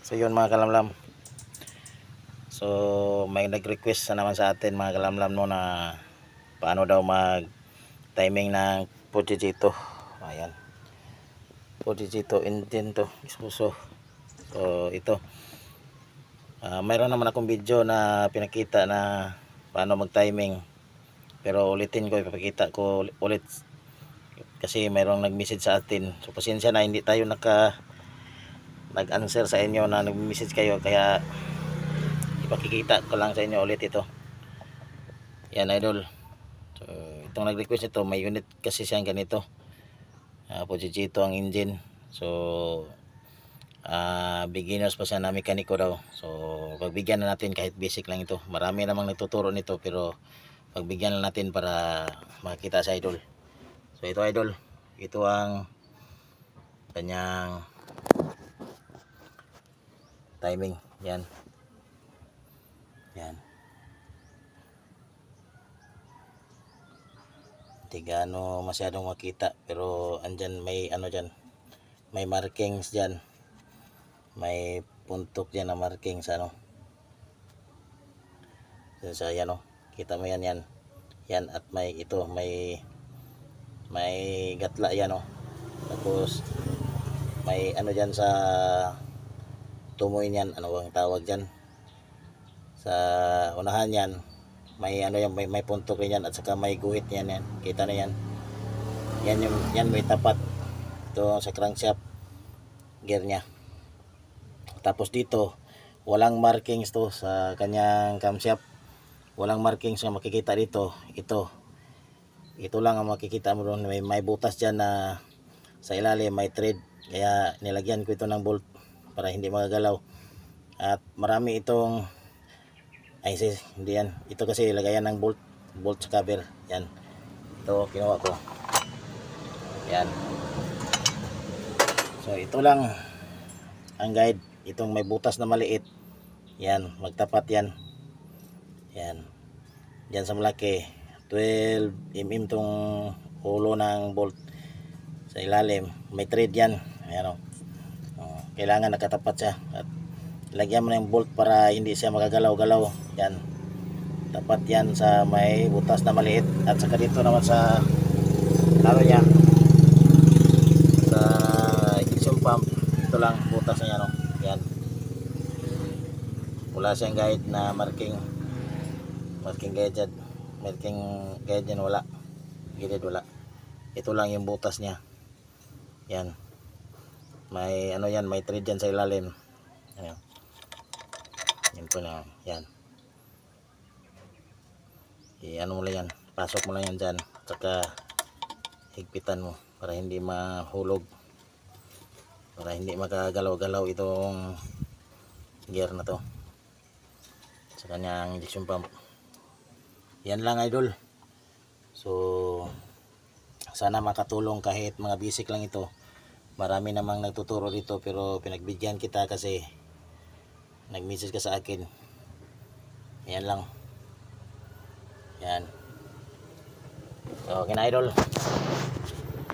So yun mga kalamlam. So may nag-request na naman sa atin mga kalamlam no, na paano daw mag timing ng Fujitsu. Ayan. Fujitsu engine to, Isuzu. So ito. Mayroon naman akong video na pinakita na paano mag-timing. Pero ulitin ko, ipapakita ko ulit kasi mayroong nag-message sa atin. So pasensya na hindi tayo nag-answer sa inyo na nag-message kayo, kaya ipakikita ko lang sa inyo ulit ito. Yan idol. So itong nag-request ito, may unit kasi siyang ganito. Fujitsu ang engine. So beginners pa siya na mekaniko daw. So pagbigyan na natin kahit basic lang ito. Marami namang nagtuturo nito pero pagbigyan na natin para makita sa idol. So ito idol, ito ang kanyang timing. Yan. Yan. Hindi gaano masyadong makita pero andyan may ano dyan. May markings dyan. May puntok dyan na marking sa ano. Sa yan o. Kita mo yan yan. Yan at may ito. May gatla yan o. Tapos may ano dyan sa tumoy niyan. Ano bang tawag dyan? Sa unahan yan. May ano yan. May puntok rin yan. At saka may guhit yan yan. Kita na yan. Yan may tapat. Ito sa crankshaft gear nya. Tapos dito walang markings to sa kanyang camshaft. Walang markings na makikita dito. Ito lang ang makikita mo doon. May butas dyan na sa ilalim may thread. Kaya nilagyan ko ito ng bolt para hindi magagalaw. At marami itong hindi yan. Ito kasi lagayan ng bolt sa cover. Yan. Ito kinuha ko. Yan. So ito lang ang guide. Itong may butas na maliit. Yan, magtapat yan. Yan. Diyan sa malaki 12 mm tong ulo ng bolt. Sa ilalim may thread yan. Ayan o. Kailangan nakatapat siya. At lagyan mo na yung bolt para hindi siya magagalaw-galaw. Yan. Tapat yan sa may butas na maliit. At saka dito naman sa ano niya, sa injection pump. Ito lang butas na yan o. Yan. Wala siyang guide na marking guide dyan. Marking guide dyan wala. Gilid wala. Ito lang yung butas niya. Yan. May ano yan, may thread dyan sa ilalim. Yan. Yan po na. Yan. Ano mo lang yan. Pasok mo lang yan dyan. Saka higpitan mo para hindi mahulog. Para hindi makagalaw-galaw itong gear na to sa kanyang injection pump. Yan lang idol. So sana makatulong kahit mga basic lang ito. Marami namang nagtuturo dito pero pinagbigyan kita kasi nag-message ka sa akin. Yan lang. Yan. So okay na idol.